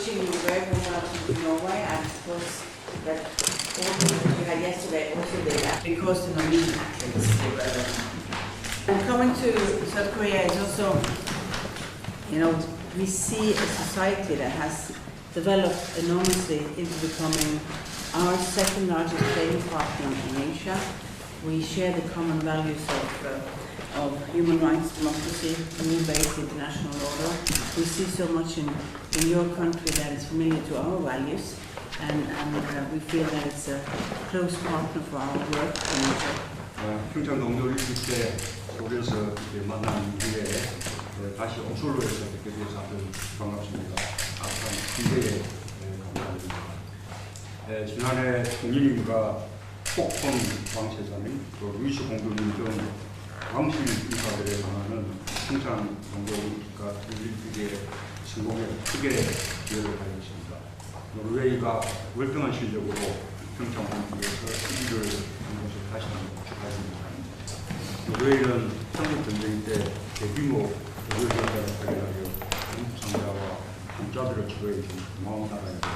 wishing you very, very welcome to Norway. I suppose that all the people we had yesterday also did that because the Norwegian athletes did very well. And coming to South Korea is also, we see a society that has developed enormously into becoming our second largest trading partner in Asia. We share the common values of human rights, democracy, rule-based international order. We see so much in your country that is familiar to our values, and we feel that it's a close partner for our work in Asia. 평창 동계올림픽 때 서울에서 만난 이후에 다시 오슬로에서 뵙게 돼서 아주 반갑습니다. 참 기대에 감사합니다. 지난해 국민님과 폭풍 왕세자님, 또 루이스 공주님 등 왕실 인사들에 관한 평창 동계올림픽과 올림픽의 성공에 크게 기여를 하였습니다. 노르웨이가 월등한 실력으로 평창 올림픽에서 11위를 한 것을 다시 한번 축하드립니다. 노르웨이는 한국전쟁 때 대규모 노르웨이전자를 발견하여 한국 상자와 감자들을 치료해준 고마운 나라입니다.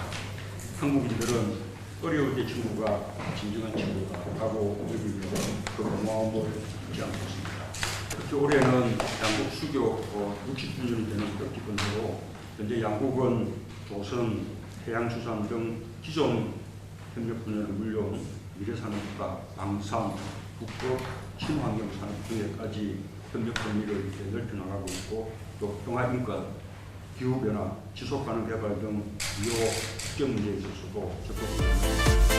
한국인들은 어려울 때 친구가 진정한 친구다라고 여기며 그 고마움을 잊지 않겠습니다. 특히 올해는 양국 수교 60주년이 되는 뜻깊은 해로 현재 양국은 조선, 해양수산 등 기존 협력 분야는 물론 미래산업과 방산, 국법, 친환경산업 분야까지 협력 범위를 넓혀나가고 있고 또 평화인권, 기후변화, 지속가능 개발 등 주요 국제 문제에 있어서도 적극적으로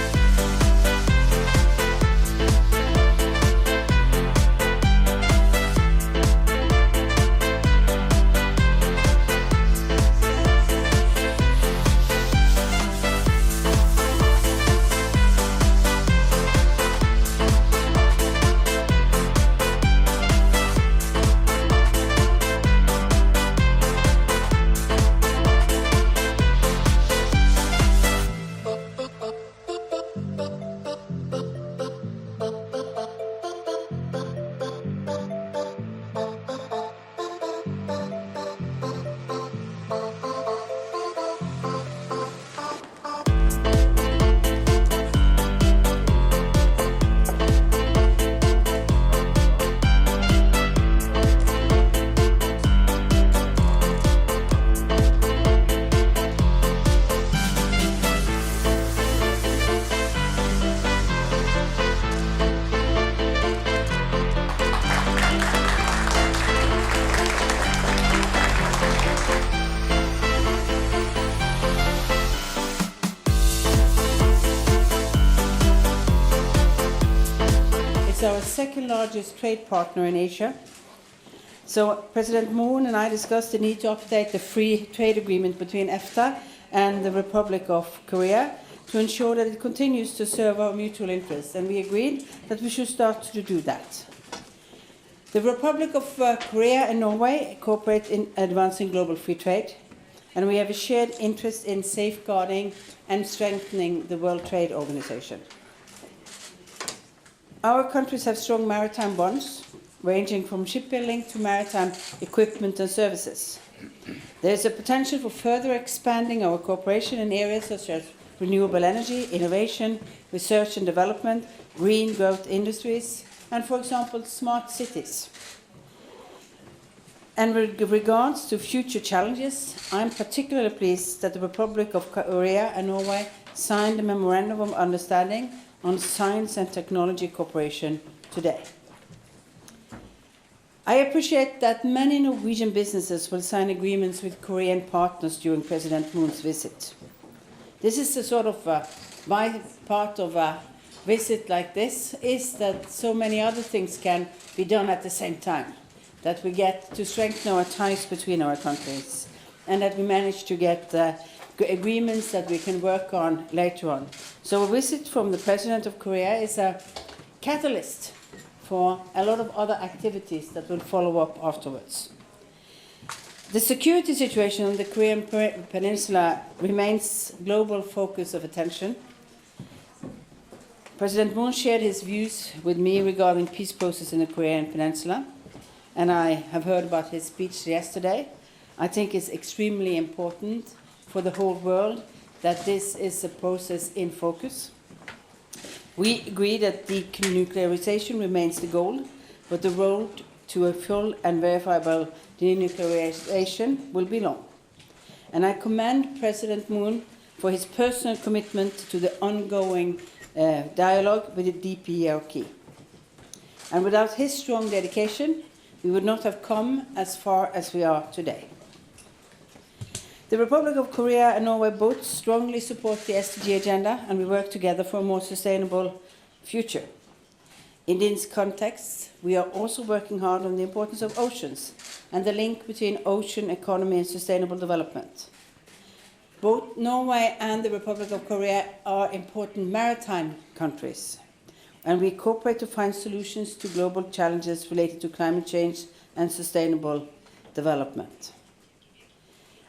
It's our second largest trade partner in Asia. So President Moon and I discussed the need to update the free trade agreement between EFTA and the Republic of Korea to ensure that it continues to serve our mutual interests, and we agreed that we should start to do that. The Republic of Korea and Norway cooperate in advancing global free trade, and we have a shared interest in safeguarding and strengthening the World Trade Organization. Our countries have strong maritime bonds, ranging from shipbuilding to maritime equipment and services. There is a potential for further expanding our cooperation in areas such as renewable energy, innovation, research and development, green growth industries, and, for example, smart cities. And with regards to future challenges, I am particularly pleased that the Republic of Korea and Norway signed a Memorandum of Understanding on science and technology cooperation today. I appreciate that many Norwegian businesses will sign agreements with Korean partners during President Moon's visit. This is a sort of my part of a visit like this is that so many other things can be done at the same time, that we get to strengthen our ties between our countries, and that we manage to get agreements that we can work on later on. So a visit from the President of Korea is a catalyst for a lot of other activities that will follow up afterwards. The security situation on the Korean Peninsula remains a global focus of attention. President Moon shared his views with me regarding peace process in the Korean Peninsula, and I have heard about his speech yesterday. I think it's extremely important for the whole world that this is a process in focus. We agree that denuclearization remains the goal, but the road to a full and verifiable denuclearization will be long. And I commend President Moon for his personal commitment to the ongoing dialogue with the DPRK. And without his strong dedication, we would not have come as far as we are today. The Republic of Korea and Norway both strongly support the SDG agenda, and we work together for a more sustainable future. In this context, we are also working hard on the importance of oceans and the link between ocean economy and sustainable development. Both Norway and the Republic of Korea are important maritime countries, and we cooperate to find solutions to global challenges related to climate change and sustainable development.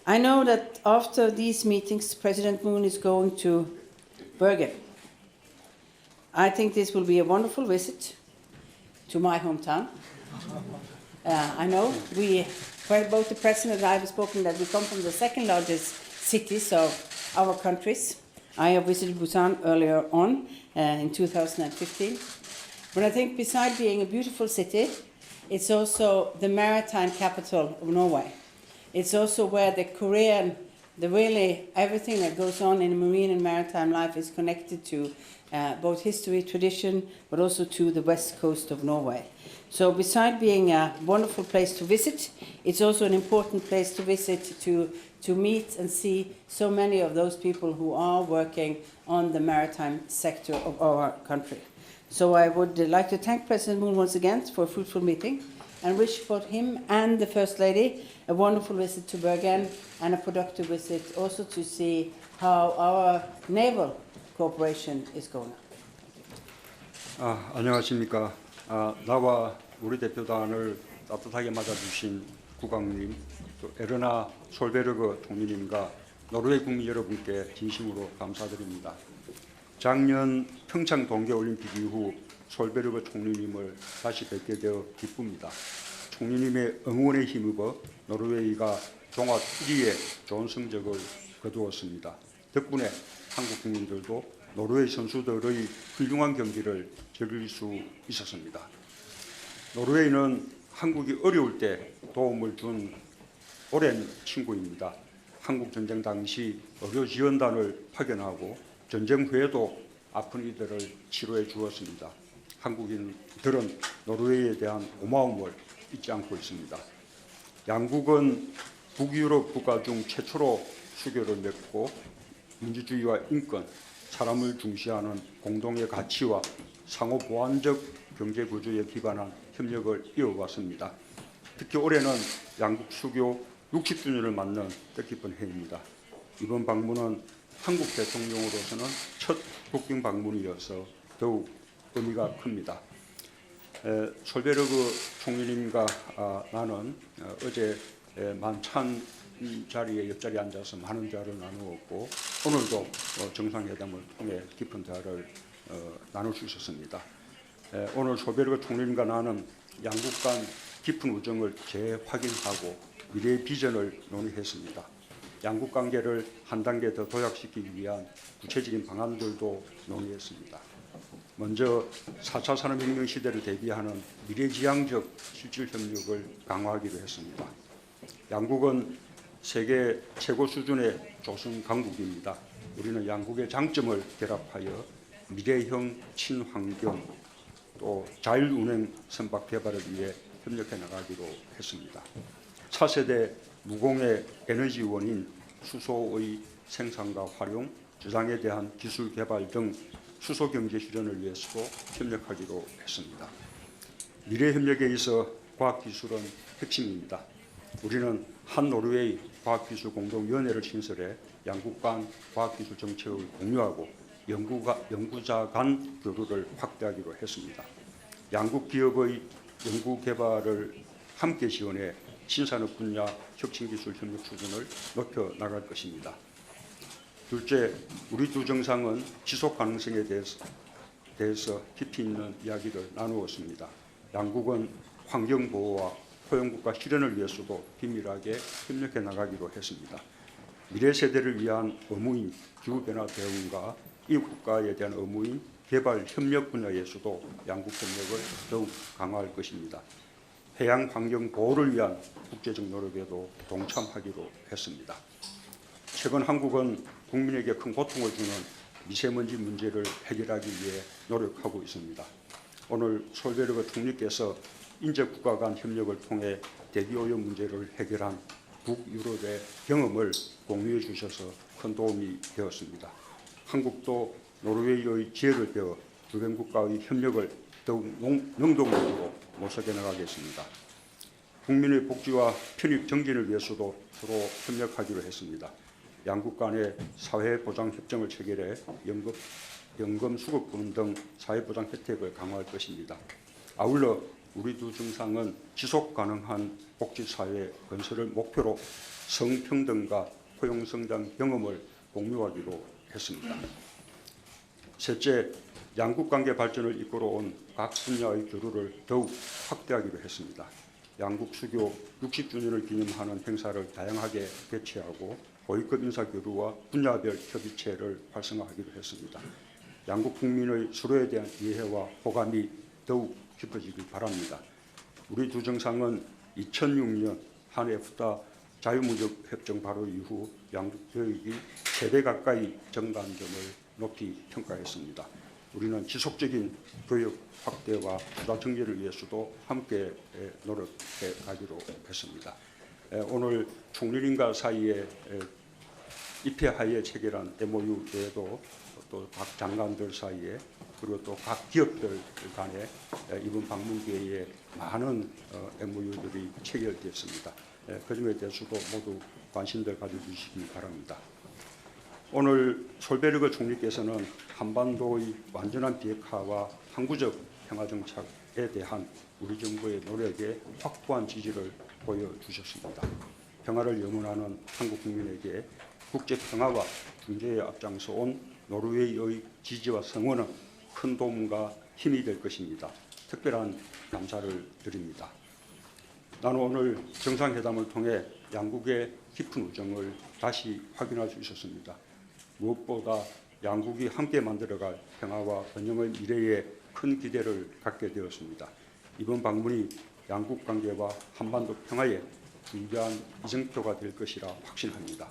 I know that after these meetings, President Moon is going to Bergen. I think this will be a wonderful visit to my hometown. I know both the President and I have spoken that we come from the second largest cities of our countries. I have visited Busan earlier on in 2015. But I think besides being a beautiful city, it's also the maritime capital of Norway. It's also where everything that goes on in marine and maritime life is connected to both history, tradition, but also to the west coast of Norway. So besides being a wonderful place to visit, it's also an important place to visit to meet and see so many of those people who are working on the maritime sector of our country. So I would like to thank President Moon once again for a fruitful meeting and wish both him and the First Lady a wonderful visit to Bergen and a productive visit also to see how our naval cooperation is going on. 안녕하십니까. 나와 우리 대표단을 따뜻하게 맞아주신 국왕님, 또 에르나 솔베르그 총리님과 노르웨이 국민 여러분께 진심으로 감사드립니다. 작년 평창 동계올림픽 이후 솔베르그 총리님을 다시 뵙게 되어 기쁩니다. 총리님의 응원에 힘입어 노르웨이가 종합 1위의 좋은 성적을 거두었습니다. 덕분에 한국 국민들도 노르웨이 선수들의 훌륭한 경기를 즐길 수 있었습니다. 노르웨이는 한국이 어려울 때 도움을 준 오랜 친구입니다. 한국 전쟁 당시 의료 지원단을 파견하고 전쟁 후에도 아픈 이들을 치료해 주었습니다. 한국인들은 노르웨이에 대한 고마움을 잊지 않고 있습니다. 양국은 북유럽 국가 중 최초로 수교를 맺고 민주주의와 인권, 사람을 중시하는 공동의 가치와 상호 보완적 경제 구조에 기반한 협력을 이어왔습니다. 특히 올해는 양국 수교 60주년을 맞는 뜻깊은 해입니다. 이번 방문은 한국 대통령으로서는 첫 국빈 방문이어서 더욱 의미가 큽니다. 솔베르그 총리님과 나는 어제 만찬 자리에 옆자리에 앉아서 많은 대화를 나누었고 오늘도 정상회담을 통해 깊은 대화를 나눌 수 있었습니다. 오늘 솔베르그 총리님과 나는 양국 간 깊은 우정을 재확인하고 미래의 비전을 논의했습니다. 양국 관계를 한 단계 더 도약시키기 위한 구체적인 방안들도 논의했습니다. 먼저 4차 산업혁명 시대를 대비하는 미래지향적 실질 협력을 강화하기로 했습니다. 양국은 세계 최고 수준의 조선 강국입니다. 우리는 양국의 장점을 결합하여 미래형 친환경 또 자율운행 선박 개발을 위해 협력해 나가기로 했습니다. 차세대 무공해 에너지 원인 수소의 생산과 활용, 저장에 대한 기술 개발 등 수소 경제 실현을 위해서도 협력하기로 했습니다. 미래 협력에 있어 과학기술은 핵심입니다. 우리는 한 노르웨이 과학기술공동위원회를 신설해 양국 간 과학기술 정책을 공유하고 연구자 간 교류를 확대하기로 했습니다. 양국 기업의 연구개발을 함께 지원해 신산업 분야 혁신기술 협력 수준을 높여 나갈 것입니다. 둘째, 우리 두 정상은 지속 가능성에 대해서 깊이 있는 이야기를 나누었습니다. 양국은 환경보호와 포용국가 실현을 위해서도 긴밀하게 협력해 나가기로 했습니다. 미래 세대를 위한 의무인 기후변화 대응과 이웃 국가에 대한 의무인 개발 협력 분야에서도 양국 협력을 더욱 강화할 것입니다. 해양 환경 보호를 위한 국제적 노력에도 동참하기로 했습니다. 최근 한국은 국민에게 큰 고통을 주는 미세먼지 문제를 해결하기 위해 노력하고 있습니다. 오늘 솔베르그 총리께서 인재 국가 간 협력을 통해 대기오염 문제를 해결한 북유럽의 경험을 공유해 주셔서 큰 도움이 되었습니다. 한국도 노르웨이의 지혜를 배워 주변 국가의 협력을 더욱 능동적으로 모색해 나가겠습니다. 국민의 복지와 편익 정진을 위해서도 서로 협력하기로 했습니다. 양국 간의 사회보장 협정을 체결해 연금 수급금 등 사회보장 혜택을 강화할 것입니다. 아울러 우리 두 정상은 지속 가능한 복지사회 건설을 목표로 성평등과 포용성장 경험을 공유하기로 했습니다. 셋째, 양국 관계 발전을 이끌어온 각 분야의 교류를 더욱 확대하기로 했습니다. 양국 수교 60주년을 기념하는 행사를 다양하게 개최하고 고위급 인사 교류와 분야별 협의체를 활성화하기로 했습니다. 양국 국민의 서로에 대한 이해와 호감이 더욱 깊어지길 바랍니다. 우리 두 정상은 2006년 한에프타 자유무역 협정 발효 이후 양국 교역이 3배 가까이 증가한 점을 높이 평가했습니다. 우리는 지속적인 교역 확대와 수다 정제를 위해서도 함께 노력해 가기로 했습니다. 오늘 총리님과 사이에 입회하에 체결한 MOU 외에도 또 각 장관들 사이에 그리고 또 각 기업들 간에 이번 방문 기회에 많은 MOU들이 체결됐습니다. 그 점에 대해서도 모두 관심들 가져주시기 바랍니다. 오늘 솔베르그 총리께서는 한반도의 완전한 비핵화와 항구적 평화 정착에 대한 우리 정부의 노력에 확고한 지지를 보여주셨습니다. 평화를 염원하는 한국 국민에게 국제 평화와 중재에 앞장서 온 노르웨이의 지지와 성원은 큰 도움과 힘이 될 것입니다. 특별한 감사를 드립니다. 나는 오늘 정상회담을 통해 양국의 깊은 우정을 다시 확인할 수 있었습니다. 무엇보다 양국이 함께 만들어갈 평화와 번영의 미래에 큰 기대를 갖게 되었습니다. 이번 방문이 양국 관계와 한반도 평화에 중요한 이정표가 될 것이라 확신합니다.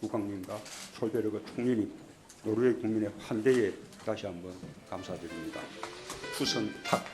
국왕님과 솔베르그 총리님, 노르웨이 국민의 환대에 다시 한번 감사드립니다. 후선 탁.